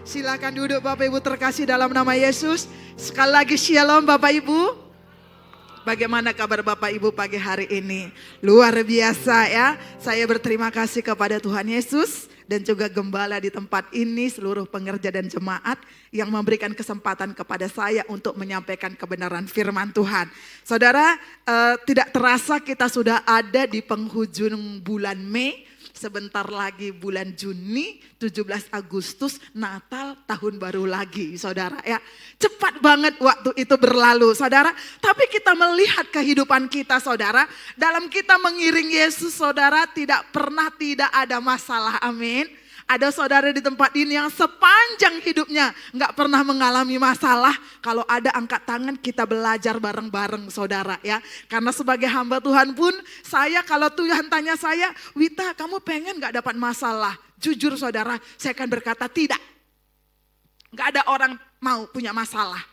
Silakan duduk Bapak Ibu terkasih dalam nama Yesus. Sekali lagi shalom Bapak Ibu. Bagaimana kabar Bapak Ibu pagi hari ini? Luar biasa ya. Saya berterima kasih kepada Tuhan Yesus dan juga gembala di tempat ini, seluruh pengerja dan jemaat yang memberikan kesempatan kepada saya untuk menyampaikan kebenaran firman Tuhan. Saudara, tidak terasa kita sudah ada di penghujung bulan Mei. Sebentar lagi bulan Juni, 17 Agustus, Natal, tahun baru lagi, saudara ya. Cepat banget waktu itu berlalu, saudara. Tapi kita melihat kehidupan kita, saudara. Dalam kita mengiring Yesus, saudara, tidak pernah tidak ada masalah, amin. Ada saudara di tempat ini yang sepanjang hidupnya nggak pernah mengalami masalah. Kalau ada angkat tangan, kita belajar bareng-bareng saudara ya. Karena sebagai hamba Tuhan pun saya, kalau Tuhan tanya saya, Wita kamu pengen nggak dapat masalah? Jujur saudara, saya akan berkata tidak. Nggak ada orang mau punya masalah.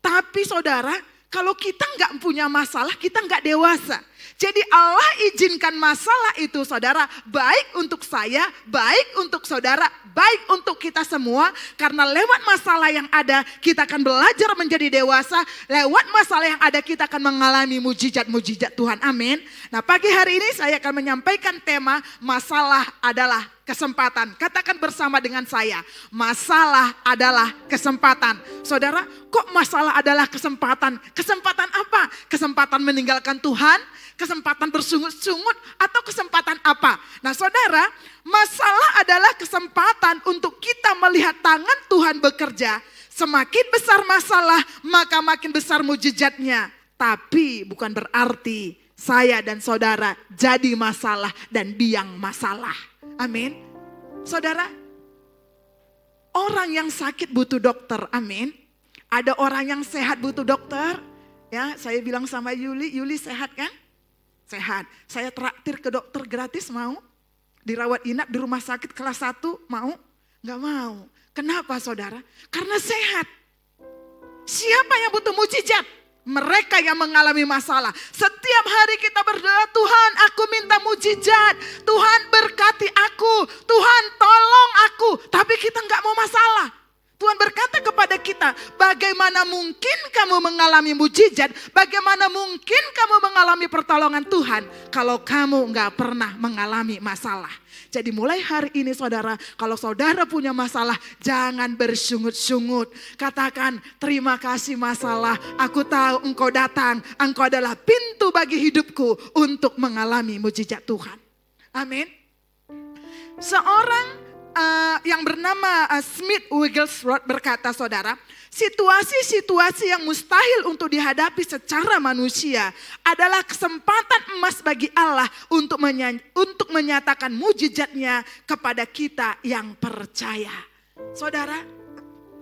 Tapi saudara, kalau kita nggak punya masalah, kita nggak dewasa. Jadi Allah izinkan masalah itu saudara, baik untuk saya, baik untuk saudara, baik untuk kita semua. Karena lewat masalah yang ada kita akan belajar menjadi dewasa. Lewat masalah yang ada kita akan mengalami mujizat-mujizat Tuhan, amin. Nah pagi hari ini saya akan menyampaikan tema masalah adalah kesempatan. Katakan bersama dengan saya, masalah adalah kesempatan. Saudara, kok masalah adalah kesempatan? Kesempatan apa? Kesempatan meninggalkan Tuhan? Kesempatan bersungut-sungut atau kesempatan apa? Nah saudara, masalah adalah kesempatan untuk kita melihat tangan Tuhan bekerja. Semakin besar masalah, maka makin besar mujizatnya. Tapi bukan berarti saya dan saudara jadi masalah dan biang masalah. Amin. Saudara, orang yang sakit butuh dokter, amin. Ada orang yang sehat butuh dokter. Ya, saya bilang sama Yuli sehat kan? Sehat. Saya traktir ke dokter gratis, mau? Dirawat inap di rumah sakit kelas 1, mau? Enggak mau. Kenapa saudara? Karena sehat. Siapa yang butuh mujizat? Mereka yang mengalami masalah. Setiap hari kita berdoa, Tuhan aku minta mujizat. Tuhan berkati aku. Tuhan tolong aku. Tapi kita enggak mau masalah. Tuhan berkata kepada kita, bagaimana mungkin kamu mengalami mujizat, bagaimana mungkin kamu mengalami pertolongan Tuhan kalau kamu nggak pernah mengalami masalah. Jadi mulai hari ini saudara, kalau saudara punya masalah, jangan bersungut-sungut. Katakan, terima kasih masalah, aku tahu engkau datang, engkau adalah pintu bagi hidupku untuk mengalami mujizat Tuhan. Amin. Seorang yang bernama Smith Wigglesworth berkata saudara, situasi-situasi yang mustahil untuk dihadapi secara manusia adalah kesempatan emas bagi Allah untuk menyatakan mujizatnya kepada kita yang percaya. Saudara,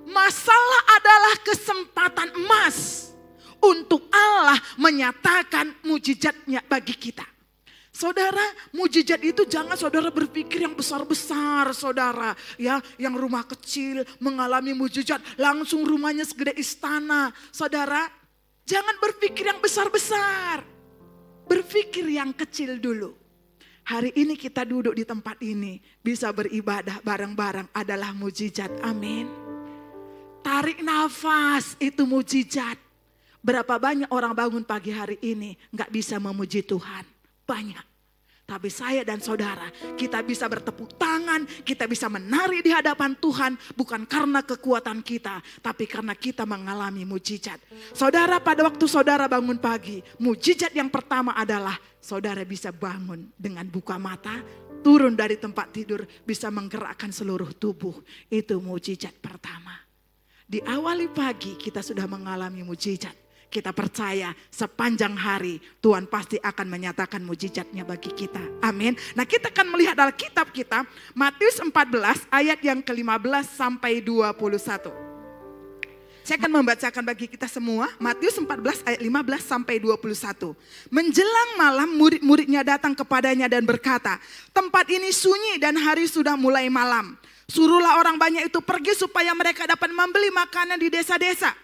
masalah adalah kesempatan emas untuk Allah menyatakan mujizatnya bagi kita. Saudara, mujizat itu jangan saudara berpikir yang besar-besar saudara. Ya, yang rumah kecil mengalami mujizat langsung rumahnya segede istana. Saudara, jangan berpikir yang besar-besar. Berpikir yang kecil dulu. Hari ini kita duduk di tempat ini bisa beribadah bareng-bareng adalah mujizat. Amin. Tarik nafas itu mujizat. Berapa banyak orang bangun pagi hari ini gak bisa memuji Tuhan. Banyak. Tapi saya dan saudara, kita bisa bertepuk tangan, kita bisa menari di hadapan Tuhan, bukan karena kekuatan kita, tapi karena kita mengalami mujizat. Saudara, pada waktu saudara bangun pagi, mujizat yang pertama adalah saudara bisa bangun dengan buka mata, turun dari tempat tidur, bisa menggerakkan seluruh tubuh. Itu mujizat pertama. Di awali pagi kita sudah mengalami mujizat. Kita percaya sepanjang hari Tuhan pasti akan menyatakan mujizatnya bagi kita. Amin. Nah kita akan melihat dalam kitab kita Matius 14 ayat yang ke-15 sampai 21. Saya akan membacakan bagi kita semua Matius 14 ayat 15 sampai 21. Menjelang malam murid-muridnya datang kepadanya dan berkata, tempat ini sunyi dan hari sudah mulai malam. Suruhlah orang banyak itu pergi supaya mereka dapat membeli makanan di desa-desa.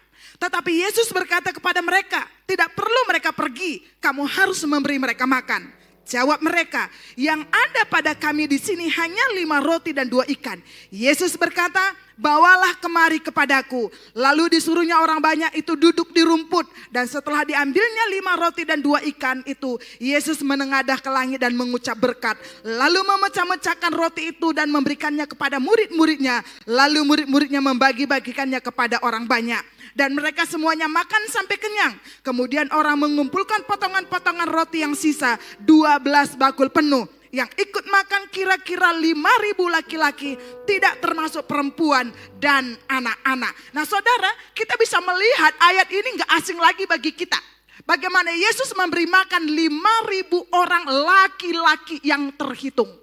Tetapi Yesus berkata kepada mereka, tidak perlu mereka pergi, kamu harus memberi mereka makan. Jawab mereka, yang ada pada kami di sini hanya 5 roti dan 2 ikan. Yesus berkata, bawalah kemari kepadaku. Lalu disuruhnya orang banyak itu duduk di rumput. Dan setelah diambilnya 5 roti dan 2 ikan itu, Yesus menengadah ke langit dan mengucap berkat. Lalu memecah-mecahkan roti itu dan memberikannya kepada murid-muridnya. Lalu murid-muridnya membagi-bagikannya kepada orang banyak. Dan mereka semuanya makan sampai kenyang. Kemudian orang mengumpulkan potongan-potongan roti yang sisa, 12 bakul penuh. Yang ikut makan kira-kira 5.000 laki-laki, tidak termasuk perempuan dan anak-anak. Nah saudara, kita bisa melihat ayat ini gak asing lagi bagi kita. Bagaimana Yesus memberi makan 5.000 orang laki-laki yang terhitung.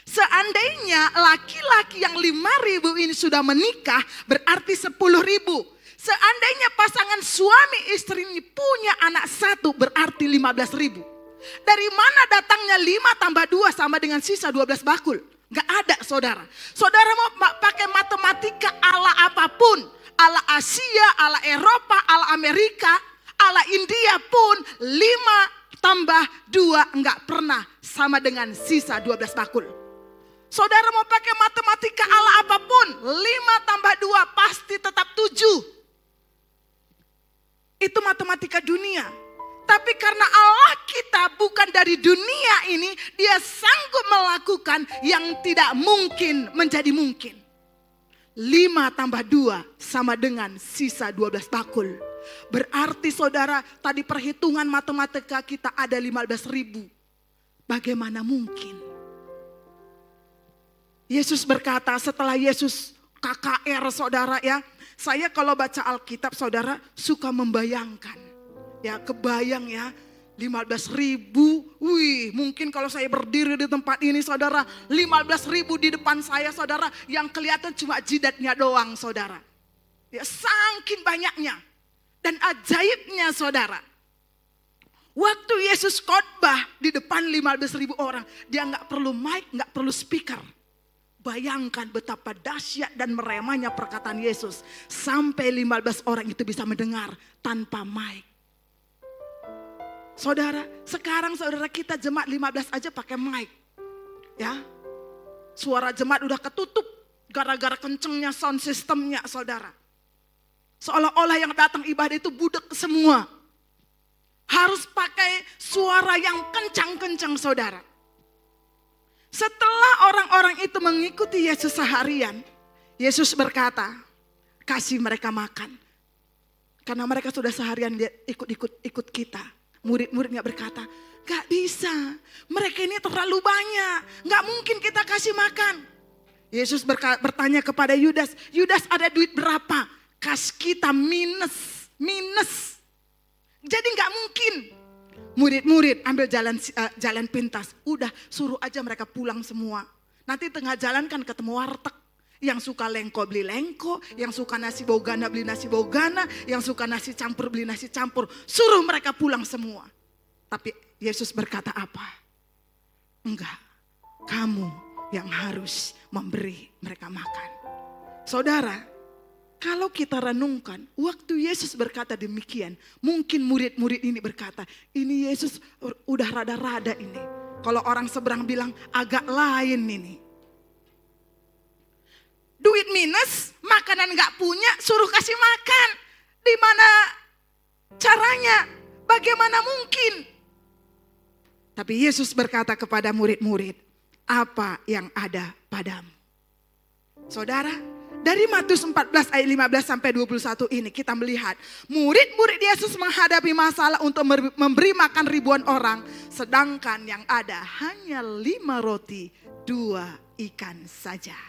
Seandainya laki-laki yang 5.000 ini sudah menikah, berarti 10.000. Seandainya pasangan suami istri ini punya anak 1, berarti 15.000. Dari mana datangnya 5 tambah 2 sama dengan sisa 12 bakul? Gak ada saudara. Saudara mau pakai matematika ala apapun, ala Asia, ala Eropa, ala Amerika, ala India pun 5 tambah 2 gak pernah sama dengan sisa 12 bakul. Saudara mau pakai matematika ala apapun, 5 tambah 2 pasti tetap 7. Itu matematika dunia. Tapi karena Allah kita bukan dari dunia ini, Dia sanggup melakukan yang tidak mungkin menjadi mungkin. 5 tambah 2 sama dengan sisa 12 bakul. Berarti saudara, tadi perhitungan matematika kita ada 15.000. Bagaimana mungkin? Yesus berkata, setelah Yesus KKR saudara ya, saya kalau baca Alkitab saudara suka membayangkan. Ya kebayang ya, 15.000, wih mungkin kalau saya berdiri di tempat ini saudara, 15.000 di depan saya saudara, yang kelihatan cuma jidatnya doang saudara. Ya saking banyaknya dan ajaibnya saudara. Waktu Yesus khotbah di depan 15.000 orang, dia gak perlu mic, gak perlu speaker. Bayangkan betapa dahsyat dan meremahnya perkataan Yesus. Sampai 15 orang itu bisa mendengar tanpa mic. Saudara, sekarang saudara kita jemaat 15 aja pakai mic. Ya, suara jemaat udah ketutup gara-gara kencengnya sound systemnya saudara. Seolah-olah yang datang ibadah itu budak semua. Harus pakai suara yang kencang-kencang saudara. Setelah orang-orang itu mengikuti Yesus seharian, Yesus berkata, kasih mereka makan. Karena mereka sudah seharian ikut kita. Murid-muridnya berkata, gak bisa, mereka ini terlalu banyak, gak mungkin kita kasih makan. Yesus bertanya kepada Yudas, Yudas ada duit berapa? Kas kita minus. Jadi gak mungkin. Murid-murid ambil jalan pintas. Udah suruh aja mereka pulang semua. Nanti tengah jalan kan ketemu warteg. Yang suka lengko beli lengko. Yang suka nasi bogana beli nasi bogana. Yang suka nasi campur beli nasi campur. Suruh mereka pulang semua. Tapi Yesus berkata apa? Enggak. Kamu yang harus memberi mereka makan. Saudara, kalau kita renungkan, waktu Yesus berkata demikian, mungkin murid-murid ini berkata, ini Yesus udah rada-rada ini. Kalau orang seberang bilang agak lain ini. Duit minus, makanan gak punya, suruh kasih makan. Di mana caranya? Bagaimana mungkin? Tapi Yesus berkata kepada murid-murid, apa yang ada padamu? Saudara, dari Matius 14 ayat 15 sampai 21 ini kita melihat murid-murid Yesus menghadapi masalah untuk memberi makan ribuan orang. Sedangkan yang ada hanya 5 roti, 2 ikan saja.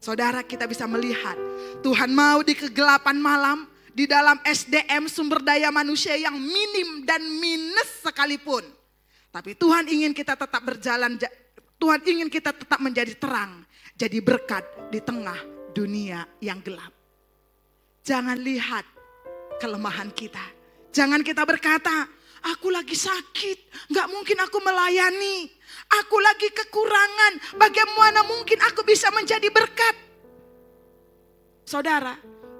Saudara, kita bisa melihat Tuhan mau di kegelapan malam, di dalam SDM sumber daya manusia yang minim dan minus sekalipun. Tapi Tuhan ingin kita tetap berjalan, Tuhan ingin kita tetap menjadi terang, jadi berkat di tengah dunia yang gelap. Jangan lihat kelemahan kita. Jangan kita berkata, aku lagi sakit, gak mungkin aku melayani. Aku lagi kekurangan, bagaimana mungkin aku bisa menjadi berkat? Saudara,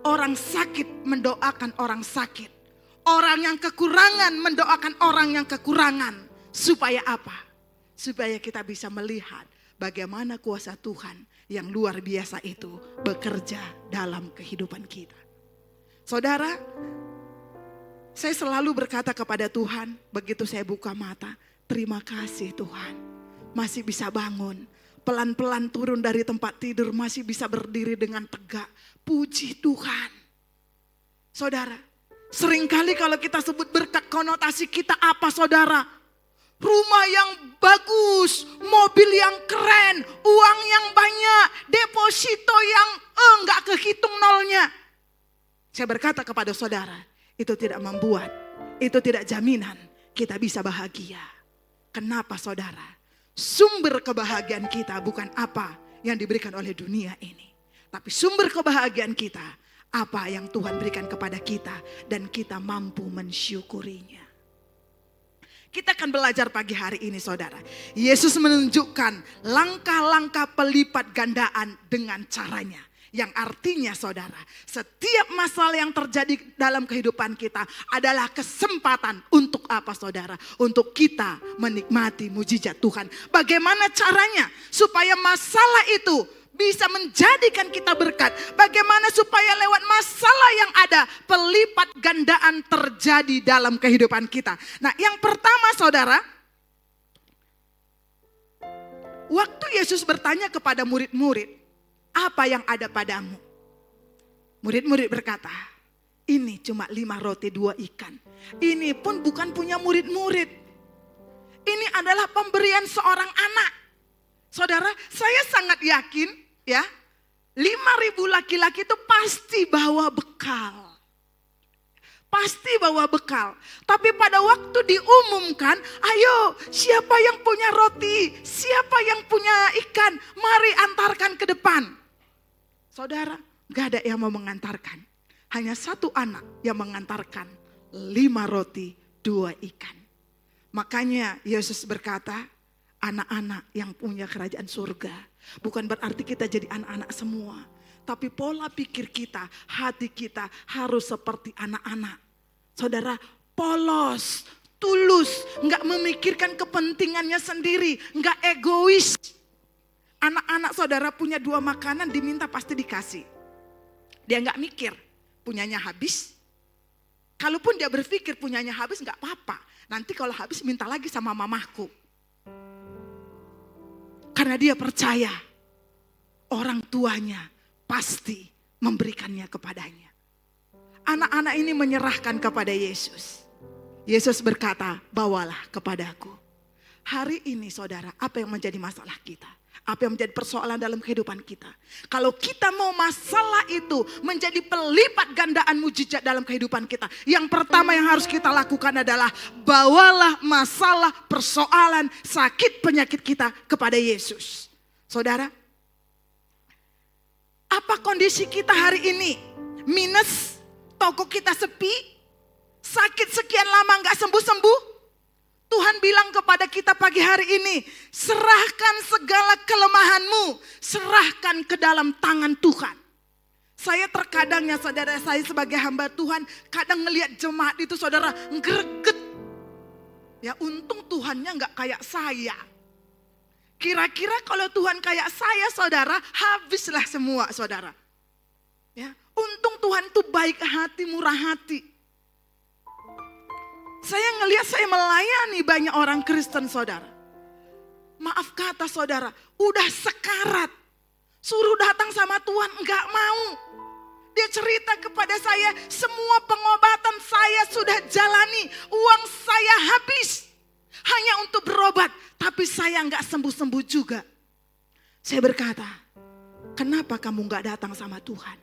orang sakit mendoakan orang sakit. Orang yang kekurangan mendoakan orang yang kekurangan. Supaya apa? Supaya kita bisa melihat bagaimana kuasa Tuhan yang luar biasa itu bekerja dalam kehidupan kita. Saudara, saya selalu berkata kepada Tuhan, begitu saya buka mata, terima kasih Tuhan, masih bisa bangun. Pelan-pelan turun dari tempat tidur, masih bisa berdiri dengan tegak. Puji Tuhan. Saudara, seringkali kalau kita sebut berkat, konotasi kita apa saudara? Rumah yang bagus, mobil yang keren, uang yang banyak, deposito yang enggak kehitung nolnya. Saya berkata kepada saudara, itu tidak membuat, itu tidak jaminan kita bisa bahagia. Kenapa saudara? Sumber kebahagiaan kita bukan apa yang diberikan oleh dunia ini. Tapi sumber kebahagiaan kita, apa yang Tuhan berikan kepada kita dan kita mampu mensyukurinya. Kita akan belajar pagi hari ini saudara. Yesus menunjukkan langkah-langkah pelipat gandaan dengan caranya. Yang artinya saudara, setiap masalah yang terjadi dalam kehidupan kita adalah kesempatan untuk apa saudara? Untuk kita menikmati mujizat Tuhan. Bagaimana caranya supaya masalah itu bisa menjadikan kita berkat? Bagaimana supaya lewat masalah yang ada pelipat gandaan terjadi dalam kehidupan kita? Nah, yang pertama saudara, waktu Yesus bertanya kepada murid-murid, apa yang ada padamu? Murid-murid berkata, ini cuma 5 roti 2 ikan. Ini pun bukan punya murid-murid. Ini adalah pemberian seorang anak. Saudara, saya sangat yakin ya, 5.000 laki-laki itu pasti bawa bekal. Pasti bawa bekal. Tapi pada waktu diumumkan, ayo siapa yang punya roti, siapa yang punya ikan, mari antarkan ke depan. Saudara, gak ada yang mau mengantarkan. Hanya satu anak yang mengantarkan 5 roti 2 ikan. Makanya Yesus berkata, anak-anak yang punya kerajaan surga. Bukan berarti kita jadi anak-anak semua. Tapi pola pikir kita, hati kita harus seperti anak-anak. Saudara, polos, tulus, gak memikirkan kepentingannya sendiri, gak egois. Anak-anak saudara punya 2 makanan diminta pasti dikasih. Dia gak mikir punyanya habis. Kalaupun dia berpikir punyanya habis gak apa-apa. Nanti kalau habis minta lagi sama mamahku. Karena dia percaya orang tuanya pasti memberikannya kepadanya. Anak-anak ini menyerahkan kepada Yesus. Yesus berkata, bawalah kepadaku. Hari ini saudara, apa yang menjadi masalah kita? Apa yang menjadi persoalan dalam kehidupan kita? Kalau kita mau masalah itu menjadi pelipat gandaan mujizat dalam kehidupan kita, yang pertama yang harus kita lakukan adalah bawalah masalah, persoalan, sakit, penyakit kita kepada Yesus. Saudara, apa kondisi kita hari ini? Minus, toko kita sepi, sakit sekian lama gak sembuh-sembuh. Tuhan bilang kepada kita pagi hari ini, serahkan segala kelemahanmu, serahkan ke dalam tangan Tuhan. Saya terkadang ya saudara, saya sebagai hamba Tuhan, kadang ngelihat jemaat itu saudara, greget. Ya untung Tuhannya gak kayak saya. Kira-kira kalau Tuhan kayak saya saudara, habislah semua saudara. Ya, untung Tuhan itu baik hati, murah hati. Saya ngelihat saya melayani banyak orang Kristen saudara. Maaf kata saudara, udah sekarat. Suruh datang sama Tuhan, enggak mau. Dia cerita kepada saya, semua pengobatan saya sudah jalani. Uang saya habis. Hanya untuk berobat, tapi saya enggak sembuh-sembuh juga. Saya berkata, kenapa kamu enggak datang sama Tuhan?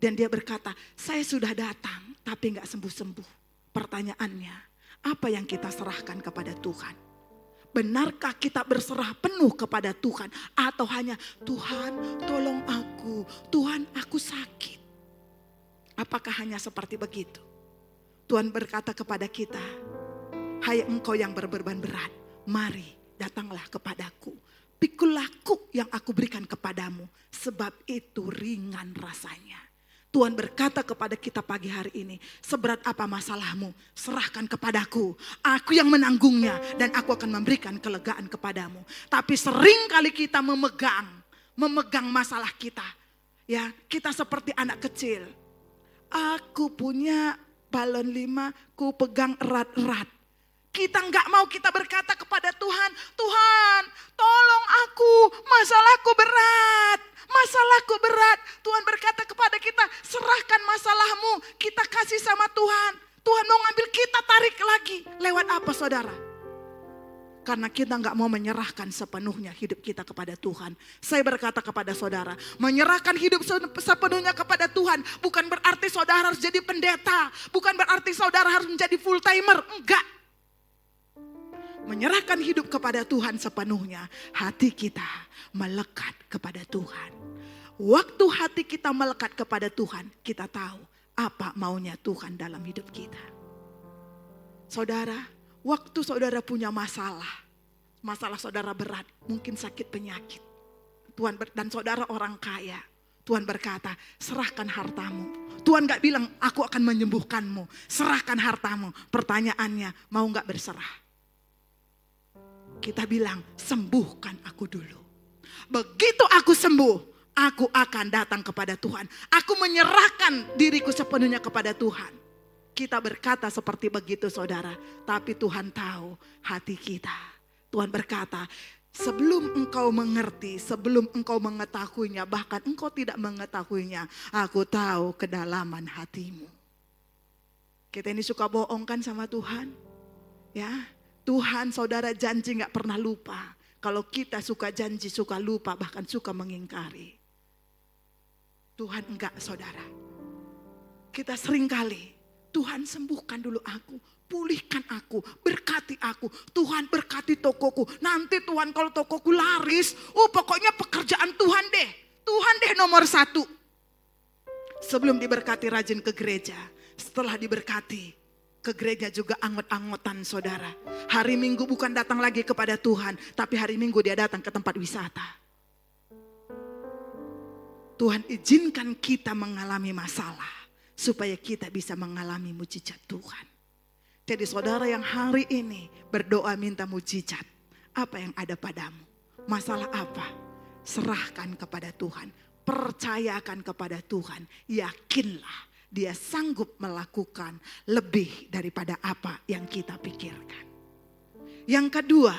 Dan dia berkata, saya sudah datang, tapi enggak sembuh-sembuh. Pertanyaannya, apa yang kita serahkan kepada Tuhan? Benarkah kita berserah penuh kepada Tuhan? Atau hanya, Tuhan tolong aku, Tuhan aku sakit. Apakah hanya seperti begitu? Tuhan berkata kepada kita, hai engkau yang berbeban berat, mari datanglah kepadaku. Pikulah kuk yang aku berikan kepadamu, sebab itu ringan rasanya. Tuhan berkata kepada kita pagi hari ini, seberat apa masalahmu, serahkan kepadaku. Aku yang menanggungnya dan aku akan memberikan kelegaan kepadamu. Tapi sering kali kita memegang masalah kita. Ya, kita seperti anak kecil. Aku punya balon 5, ku pegang erat-erat. Kita nggak mau, kita berkata kepada Tuhan, Tuhan tolong aku, masalahku berat. Masalahku berat. Tuhan berkata kepada kita, serahkan masalahmu, kita kasih sama Tuhan. Tuhan mau ngambil, kita tarik lagi. Lewat apa saudara? Karena kita nggak mau menyerahkan sepenuhnya hidup kita kepada Tuhan. Saya berkata kepada saudara, menyerahkan hidup sepenuhnya kepada Tuhan bukan berarti saudara harus jadi pendeta. Bukan berarti saudara harus menjadi full timer. Enggak. Menyerahkan hidup kepada Tuhan sepenuhnya, hati kita melekat kepada Tuhan. Waktu hati kita melekat kepada Tuhan, kita tahu apa maunya Tuhan dalam hidup kita. Saudara, waktu saudara punya masalah saudara berat, mungkin sakit penyakit. Tuhan dan saudara orang kaya, Tuhan berkata, serahkan hartamu. Tuhan gak bilang, aku akan menyembuhkanmu. Serahkan hartamu. Pertanyaannya, mau gak berserah? Kita bilang, sembuhkan aku dulu. Begitu aku sembuh, aku akan datang kepada Tuhan. Aku menyerahkan diriku sepenuhnya kepada Tuhan. Kita berkata seperti begitu saudara. Tapi Tuhan tahu hati kita. Tuhan berkata, sebelum engkau mengerti, sebelum engkau mengetahuinya, bahkan engkau tidak mengetahuinya, aku tahu kedalaman hatimu. Kita ini suka bohong kan sama Tuhan? Ya, Tuhan saudara janji gak pernah lupa. Kalau kita suka janji, suka lupa, bahkan suka mengingkari. Tuhan enggak saudara. Kita sering kali, Tuhan sembuhkan dulu aku, pulihkan aku, berkati aku. Tuhan berkati tokoku. Nanti Tuhan kalau tokoku laris, pokoknya pekerjaan Tuhan deh. Tuhan deh nomor 1. Sebelum diberkati rajin ke gereja, setelah diberkati, ke gereja juga angot-angotan saudara. Hari Minggu bukan datang lagi kepada Tuhan, tapi hari Minggu dia datang ke tempat wisata. Tuhan izinkan kita mengalami masalah, supaya kita bisa mengalami mujizat Tuhan. Jadi saudara yang hari ini berdoa minta mujizat, apa yang ada padamu? Masalah apa? Serahkan kepada Tuhan, percayakan kepada Tuhan, yakinlah. Dia sanggup melakukan lebih daripada apa yang kita pikirkan. Yang kedua,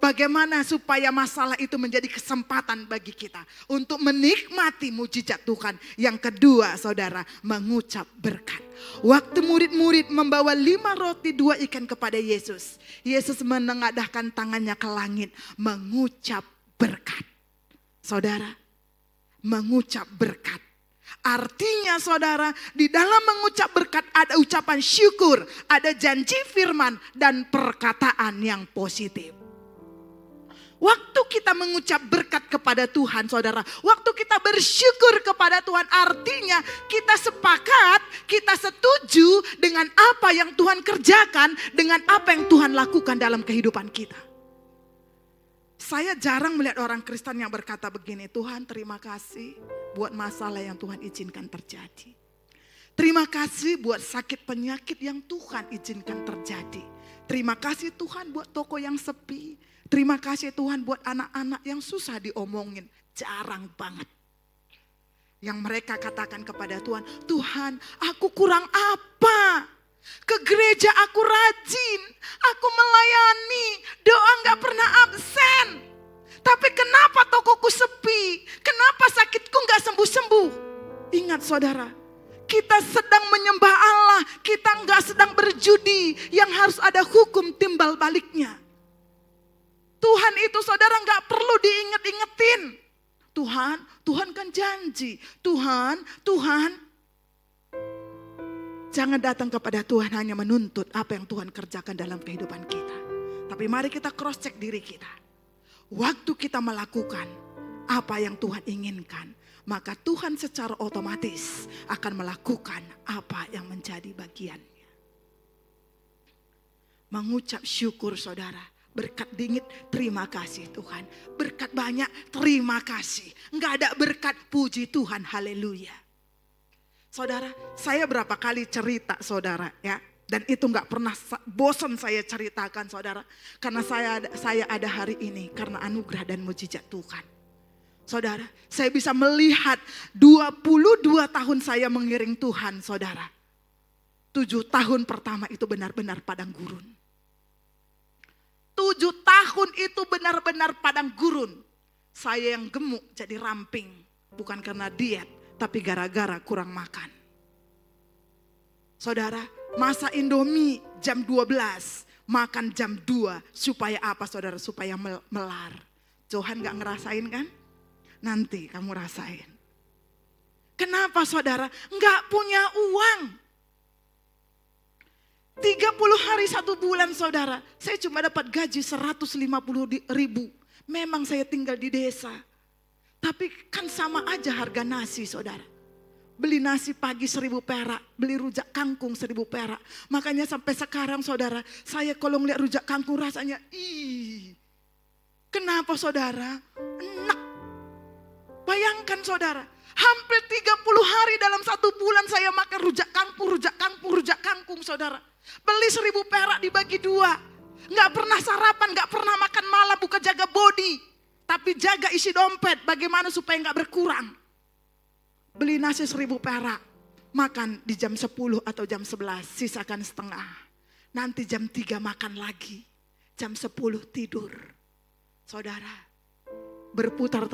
bagaimana supaya masalah itu menjadi kesempatan bagi kita untuk menikmati mujizat Tuhan. Yang kedua saudara, mengucap berkat. Waktu murid-murid membawa 5 roti 2 ikan kepada Yesus. Yesus menengadahkan tangannya ke langit, mengucap berkat. Saudara, mengucap berkat. Artinya saudara, di dalam mengucap berkat ada ucapan syukur, ada janji firman dan perkataan yang positif. Waktu kita mengucap berkat kepada Tuhan saudara, waktu kita bersyukur kepada Tuhan, artinya kita sepakat, kita setuju dengan apa yang Tuhan kerjakan, dengan apa yang Tuhan lakukan dalam kehidupan kita. Saya jarang melihat orang Kristen yang berkata begini, Tuhan terima kasih buat masalah yang Tuhan izinkan terjadi. Terima kasih buat sakit penyakit yang Tuhan izinkan terjadi. Terima kasih Tuhan buat toko yang sepi. Terima kasih Tuhan buat anak-anak yang susah diomongin. Jarang banget. Yang mereka katakan kepada Tuhan, Tuhan aku kurang apa? Ke gereja aku rajin, aku melayani, doa gak pernah absen. Tapi kenapa tokoku sepi? Kenapa sakitku gak sembuh-sembuh? Ingat saudara, kita sedang menyembah Allah, kita gak sedang berjudi yang harus ada hukum timbal baliknya. Tuhan itu saudara gak perlu diinget-ingetin. Tuhan kan janji, Tuhan. Jangan datang kepada Tuhan hanya menuntut apa yang Tuhan kerjakan dalam kehidupan kita. Tapi mari kita cross check diri kita. Waktu kita melakukan apa yang Tuhan inginkan, maka Tuhan secara otomatis akan melakukan apa yang menjadi bagiannya. Mengucap syukur saudara. Berkat dingin, terima kasih Tuhan. Berkat banyak, terima kasih. Enggak ada berkat, puji Tuhan, haleluya. Saudara, saya berapa kali cerita saudara ya. Dan itu gak pernah bosan saya ceritakan saudara. Karena saya ada hari ini karena anugerah dan mujizat Tuhan. Saudara, saya bisa melihat 22 tahun saya mengiring Tuhan saudara. 7 tahun pertama itu benar-benar padang gurun. 7 tahun itu benar-benar padang gurun. Saya yang gemuk jadi ramping. Bukan karena diet, tapi gara-gara kurang makan. Saudara, masak Indomie jam 12, makan jam 2. Supaya apa saudara? Supaya melar. Johan gak ngerasain kan? Nanti kamu rasain. Kenapa saudara? Gak punya uang. 30 hari 1 bulan saudara. Saya cuma dapat gaji 150.000. Memang saya tinggal di desa. Tapi kan sama aja harga nasi saudara. Beli nasi pagi 1.000 perak. Beli rujak kangkung 1.000 perak. Makanya sampai sekarang saudara. Saya kalau ngeliat rujak kangkung rasanya. Kenapa saudara? Enak. Bayangkan saudara. Hampir 30 hari dalam 1 bulan saya makan rujak kangkung saudara. Beli 1.000 perak dibagi 2. Gak pernah sarapan, gak pernah makan malam, bukan jaga body. Tapi jaga isi dompet, bagaimana supaya gak berkurang. Beli nasi 1.000 perak, makan di jam 10 atau jam 11, sisakan setengah. Nanti jam 3 makan lagi, jam 10 tidur. Saudara, berputar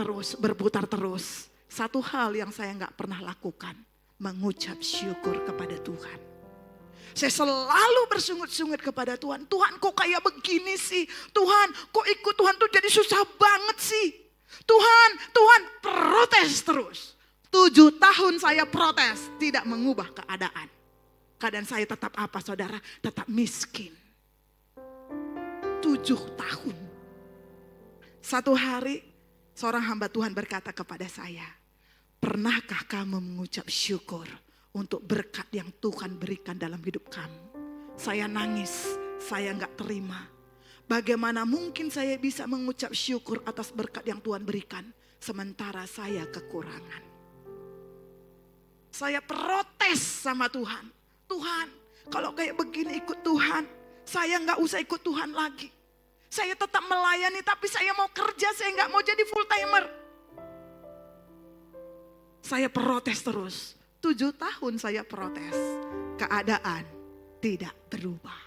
terus. Satu hal yang saya gak pernah lakukan, mengucap syukur kepada Tuhan. Saya selalu bersungut-sungut kepada Tuhan. Tuhan kok kayak begini sih? Tuhan kok ikut Tuhan tuh jadi susah banget sih? Tuhan protes terus. 7 tahun saya protes, tidak mengubah keadaan. Keadaan saya tetap apa saudara? Tetap miskin. 7 tahun. Satu hari seorang hamba Tuhan berkata kepada saya, pernahkah kamu mengucap syukur untuk berkat yang Tuhan berikan dalam hidup kamu? Saya nangis, saya gak terima. Bagaimana mungkin saya bisa mengucap syukur atas berkat yang Tuhan berikan, sementara saya kekurangan. Saya protes sama Tuhan. Tuhan, kalau kayak begini ikut Tuhan, saya gak usah ikut Tuhan lagi. Saya tetap melayani, tapi saya mau kerja, saya gak mau jadi full timer. Saya protes terus. 7 tahun saya protes. Keadaan tidak berubah.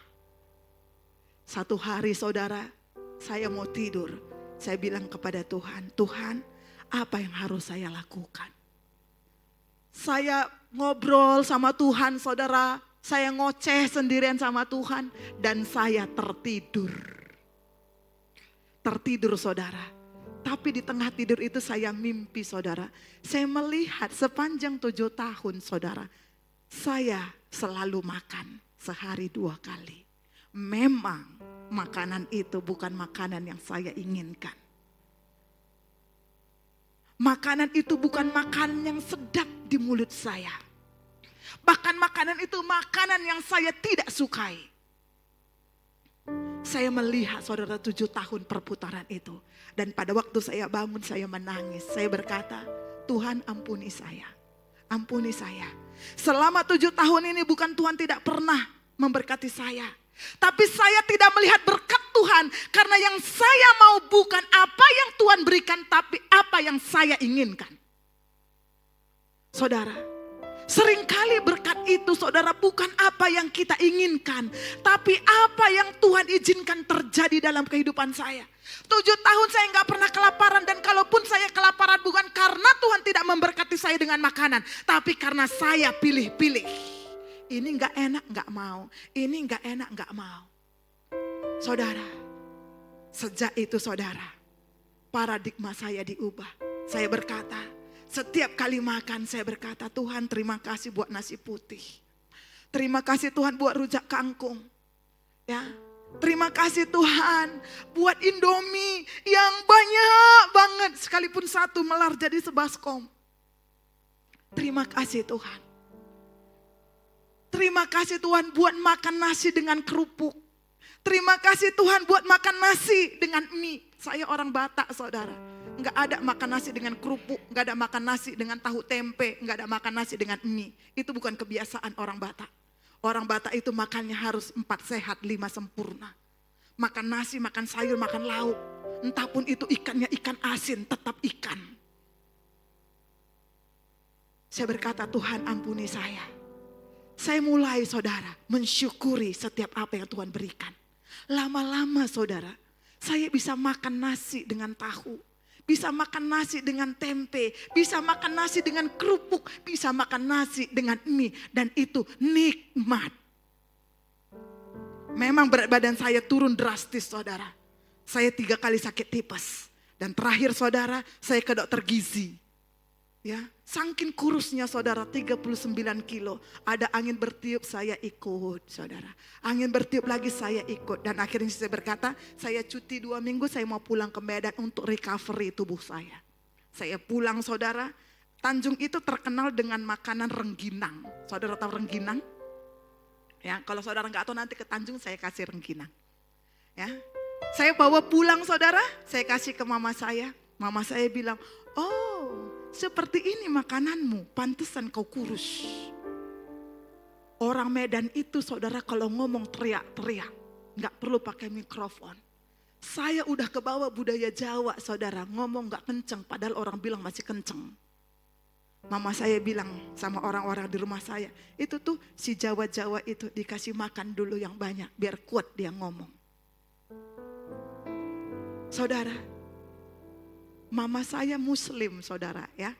Satu hari saudara, saya mau tidur. Saya bilang kepada Tuhan, Tuhan, apa yang harus saya lakukan? Saya ngobrol sama Tuhan saudara. Saya ngoceh sendirian sama Tuhan. Dan saya tertidur. Tertidur saudara. Tapi di tengah tidur itu saya mimpi saudara. Saya melihat sepanjang 7 tahun saudara. Saya selalu makan sehari 2 kali. Memang makanan itu bukan makanan yang saya inginkan. Makanan itu bukan makanan yang sedap di mulut saya. Bahkan makanan itu makanan yang saya tidak sukai. Saya melihat saudara 7 tahun perputaran itu. Dan pada waktu saya bangun saya menangis. Saya berkata, Tuhan ampuni saya. Ampuni saya. Selama 7 tahun ini bukan Tuhan tidak pernah memberkati saya. Tapi saya tidak melihat berkat Tuhan. Karena yang saya mau bukan apa yang Tuhan berikan. Tapi apa yang saya inginkan. Saudara, seringkali berkat itu saudara bukan apa yang kita inginkan. Tapi apa yang Tuhan izinkan terjadi dalam kehidupan saya. 7 tahun saya nggak pernah kelaparan. Dan kalaupun saya kelaparan bukan karena Tuhan tidak memberkati saya dengan makanan. Tapi karena saya pilih-pilih. Ini nggak enak nggak mau. Ini nggak enak nggak mau. Saudara, sejak itu saudara, paradigma saya diubah. Saya berkata, setiap kali makan saya berkata, Tuhan terima kasih buat nasi putih. Terima kasih Tuhan buat rujak kangkung. Ya, terima kasih Tuhan buat Indomie yang banyak banget. Sekalipun satu melar jadi sebaskom. Terima kasih Tuhan. Terima kasih Tuhan buat makan nasi dengan kerupuk. Terima kasih Tuhan buat makan nasi dengan mie. Saya orang Batak saudara. nggak ada makan nasi dengan kerupuk, nggak ada makan nasi dengan tahu tempe, nggak ada makan nasi dengan mie. Itu bukan kebiasaan orang Batak. Orang Batak itu makannya harus 4 sehat, 5 sempurna. Makan nasi, makan sayur, makan lauk. Entah pun itu ikannya ikan asin, tetap ikan. Saya berkata, Tuhan ampuni saya. Saya mulai saudara mensyukuri setiap apa yang Tuhan berikan. Lama-lama saudara, saya bisa makan nasi dengan tahu. Bisa makan nasi dengan tempe, bisa makan nasi dengan kerupuk, bisa makan nasi dengan mie. Dan itu nikmat. Memang berat badan saya turun drastis saudara. Saya 3 kali sakit tipes. Dan terakhir saudara, saya ke dokter gizi. Ya, saking kurusnya saudara 39 kilo. Ada angin bertiup saya ikut saudara. Angin bertiup lagi saya ikut. Dan akhirnya saya berkata, saya cuti 2 minggu, saya mau pulang ke Medan untuk recovery tubuh saya. Saya pulang saudara. Tanjung itu terkenal dengan makanan rengginang. Saudara tahu rengginang? Ya, kalau saudara nggak tahu nanti ke Tanjung saya kasih rengginang. Ya, saya bawa pulang saudara, saya kasih ke mama saya. Mama saya bilang, oh seperti ini makananmu, pantesan kau kurus. Orang Medan itu saudara kalau ngomong teriak-teriak, nggak perlu pakai mikrofon. Saya udah kebawa budaya Jawa saudara, ngomong nggak kenceng, padahal orang bilang masih kenceng. Mama saya bilang sama orang-orang di rumah saya, itu tuh si Jawa-Jawa itu dikasih makan dulu yang banyak, biar kuat dia ngomong. Saudara, mama saya muslim saudara ya.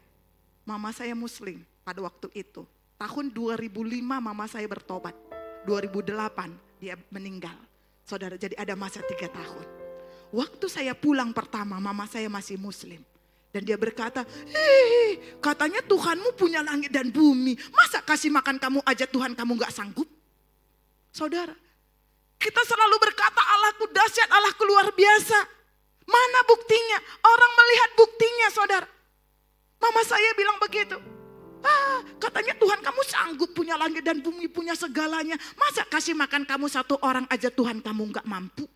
Mama saya muslim pada waktu itu. Tahun 2005 mama saya bertobat. 2008 dia meninggal. Saudara, jadi ada masa 3 tahun. Waktu saya pulang pertama mama saya masih muslim. Dan dia berkata, katanya Tuhanmu punya langit dan bumi. Masa kasih makan kamu aja Tuhan kamu gak sanggup? Saudara, kita selalu berkata Allahku dahsyat, Allahku luar biasa. Mana buktinya? Orang melihat buktinya saudara. Mama saya bilang begitu. Katanya Tuhan kamu sanggup punya langit dan bumi, punya segalanya. Masa kasih makan kamu 1 orang aja Tuhan kamu gak mampu?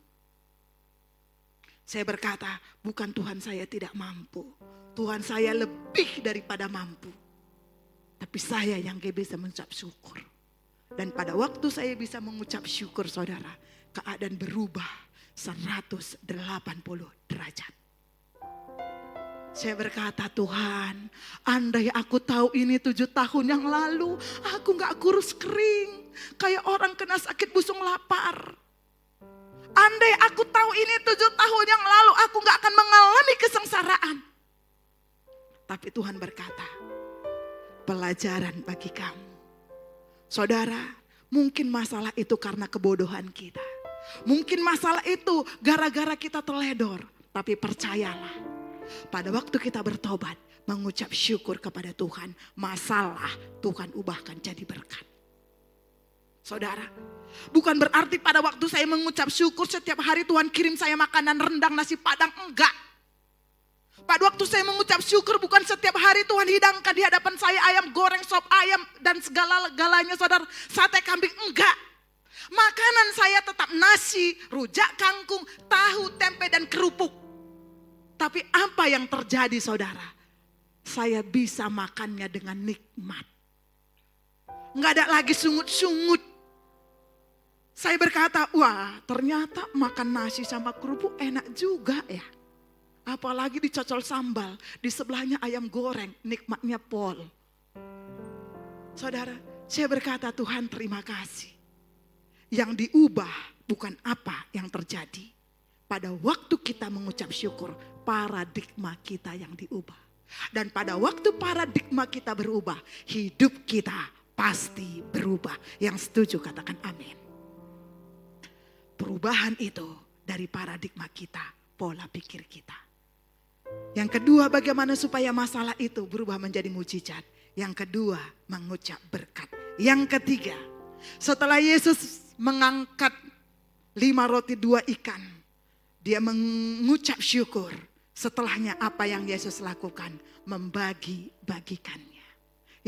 Saya berkata, bukan Tuhan saya tidak mampu. Tuhan saya lebih daripada mampu. Tapi saya yang gak bisa mengucap syukur. Dan pada waktu saya bisa mengucap syukur saudara, keadaan berubah 180 derajat. Saya berkata, Tuhan, andai aku tahu ini 7 tahun yang lalu, aku gak kurus kering. Kayak orang kena sakit busung lapar. Andai aku tahu ini 7 tahun yang lalu, aku gak akan mengalami kesengsaraan. Tapi Tuhan berkata, pelajaran bagi kamu. Saudara, mungkin masalah itu karena kebodohan kita. Mungkin masalah itu gara-gara kita teledor. Tapi percayalah, pada waktu kita bertobat, mengucap syukur kepada Tuhan, masalah Tuhan ubahkan jadi berkat. Saudara, bukan berarti pada waktu saya mengucap syukur setiap hari Tuhan kirim saya makanan rendang nasi padang, enggak. Pada waktu saya mengucap syukur bukan setiap hari Tuhan hidangkan di hadapan saya ayam goreng, sop ayam dan segala-galanya saudara, sate kambing, enggak. Makanan saya tetap nasi, rujak kangkung, tahu, tempe dan kerupuk. Tapi apa yang terjadi saudara? Saya bisa makannya dengan nikmat. Enggak ada lagi sungut-sungut. Saya berkata, wah ternyata makan nasi sama kerupuk enak juga ya. Apalagi dicocol sambal, di sebelahnya ayam goreng, nikmatnya pol. Saudara, saya berkata Tuhan terima kasih. Yang diubah bukan apa yang terjadi. Pada waktu kita mengucap syukur, paradigma kita yang diubah. Dan pada waktu paradigma kita berubah, hidup kita pasti berubah. Yang setuju katakan amin. Perubahan itu dari paradigma kita, pola pikir kita. Yang kedua, bagaimana supaya masalah itu berubah menjadi mujizat. Yang kedua, mengucap berkat. Yang ketiga, setelah Yesus mengangkat 5 roti 2 ikan, dia mengucap syukur. Setelahnya apa yang Yesus lakukan? Membagi-bagikannya.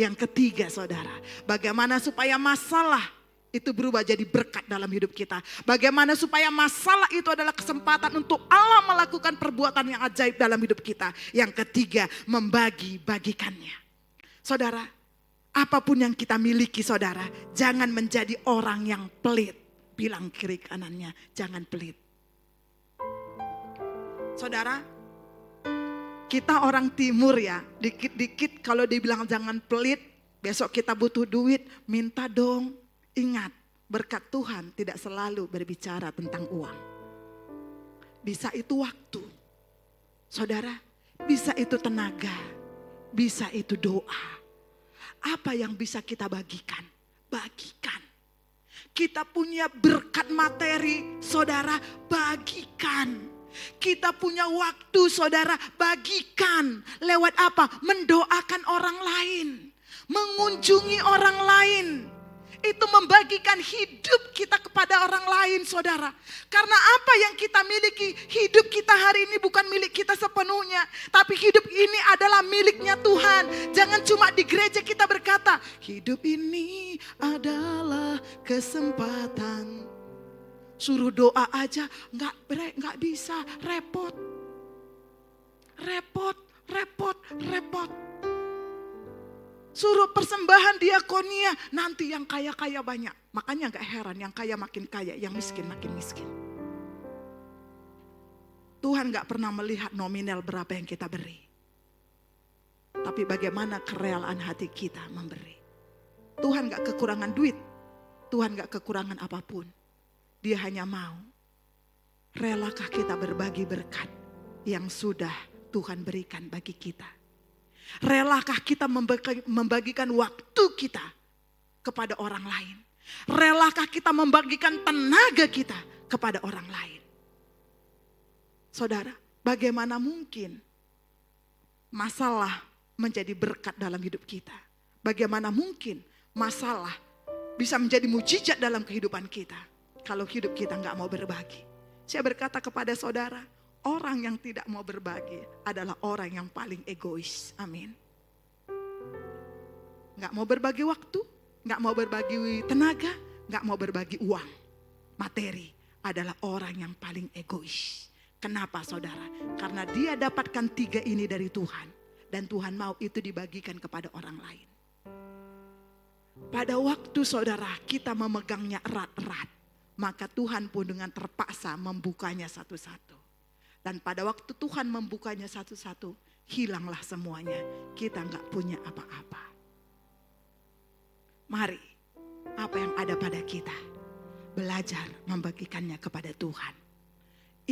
Yang ketiga saudara, bagaimana supaya masalah itu berubah jadi berkat dalam hidup kita. Bagaimana supaya masalah itu adalah kesempatan untuk Allah melakukan perbuatan yang ajaib dalam hidup kita. Yang ketiga, membagi-bagikannya. Saudara, apapun yang kita miliki saudara, jangan menjadi orang yang pelit. Bilang kiri kanannya, jangan pelit. Saudara, kita orang timur ya, dikit-dikit kalau dibilang jangan pelit, besok kita butuh duit, minta dong. Ingat, berkat Tuhan tidak selalu berbicara tentang uang. Bisa itu waktu, saudara, bisa itu tenaga, bisa itu doa. Apa yang bisa kita bagikan? Bagikan. Kita punya berkat materi, saudara, bagikan. Kita punya waktu, saudara, bagikan. Lewat apa? Mendoakan orang lain, mengunjungi orang lain. Itu membagikan hidup kita kepada orang lain, saudara. Karena apa yang kita miliki, hidup kita hari ini bukan milik kita sepenuhnya. Tapi hidup ini adalah miliknya Tuhan. Jangan cuma di gereja kita berkata, hidup ini adalah kesempatan. Suruh doa aja, nggak bisa, repot. Suruh persembahan diakonia, nanti yang kaya-kaya banyak. Makanya gak heran yang kaya makin kaya, yang miskin makin miskin. Tuhan gak pernah melihat nominal berapa yang kita beri. Tapi bagaimana kerelaan hati kita memberi. Tuhan gak kekurangan duit, Tuhan gak kekurangan apapun. Dia hanya mau, relakah kita berbagi berkat yang sudah Tuhan berikan bagi kita. Relakah kita membagikan waktu kita kepada orang lain? Relakah kita membagikan tenaga kita kepada orang lain? Saudara, bagaimana mungkin masalah menjadi berkat dalam hidup kita? Bagaimana mungkin masalah bisa menjadi mujizat dalam kehidupan kita kalau hidup kita nggak mau berbagi? Saya berkata kepada saudara, orang yang tidak mau berbagi adalah orang yang paling egois. Amin. Gak mau berbagi waktu, gak mau berbagi tenaga, gak mau berbagi uang. Materi adalah orang yang paling egois. Kenapa saudara? Karena dia dapatkan 3 ini dari Tuhan. Dan Tuhan mau itu dibagikan kepada orang lain. Pada waktu saudara kita memegangnya erat-erat, maka Tuhan pun dengan terpaksa membukanya satu-satu. Dan pada waktu Tuhan membukanya satu-satu, hilanglah semuanya. Kita gak punya apa-apa. Mari, apa yang ada pada kita, belajar membagikannya kepada Tuhan.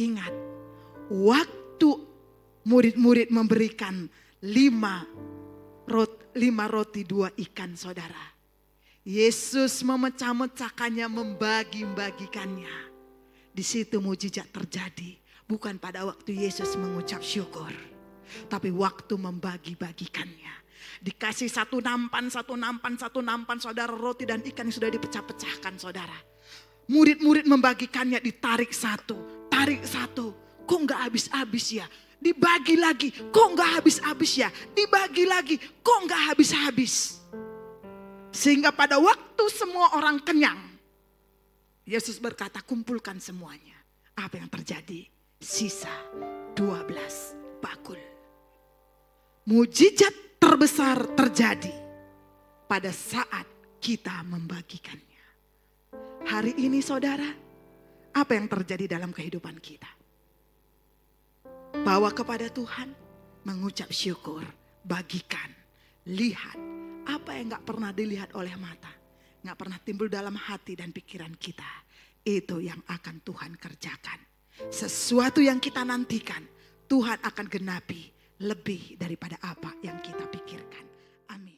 Ingat, waktu murid-murid memberikan 5 roti 2 ikan saudara. Yesus memecah-mecahkannya, membagi-bagikannya. Di situ mujizat terjadi. Bukan pada waktu Yesus mengucap syukur, tapi waktu membagi-bagikannya. Dikasih satu nampan saudara, roti dan ikan yang sudah dipecah-pecahkan saudara. Murid-murid membagikannya, ditarik satu, tarik satu. Kok gak habis-habis ya? Dibagi lagi, kok gak habis-habis ya? Dibagi lagi, kok gak habis-habis? Sehingga pada waktu semua orang kenyang, Yesus berkata, kumpulkan semuanya. Apa yang terjadi? Sisa 12 bakul. Mujizat terbesar terjadi pada saat kita membagikannya. Hari ini saudara, apa yang terjadi dalam kehidupan kita? Bawa kepada Tuhan, mengucap syukur, bagikan, lihat apa yang gak pernah dilihat oleh mata, gak pernah timbul dalam hati dan pikiran kita. Itu yang akan Tuhan kerjakan. Sesuatu yang kita nantikan, Tuhan akan genapi lebih daripada apa yang kita pikirkan. Amin.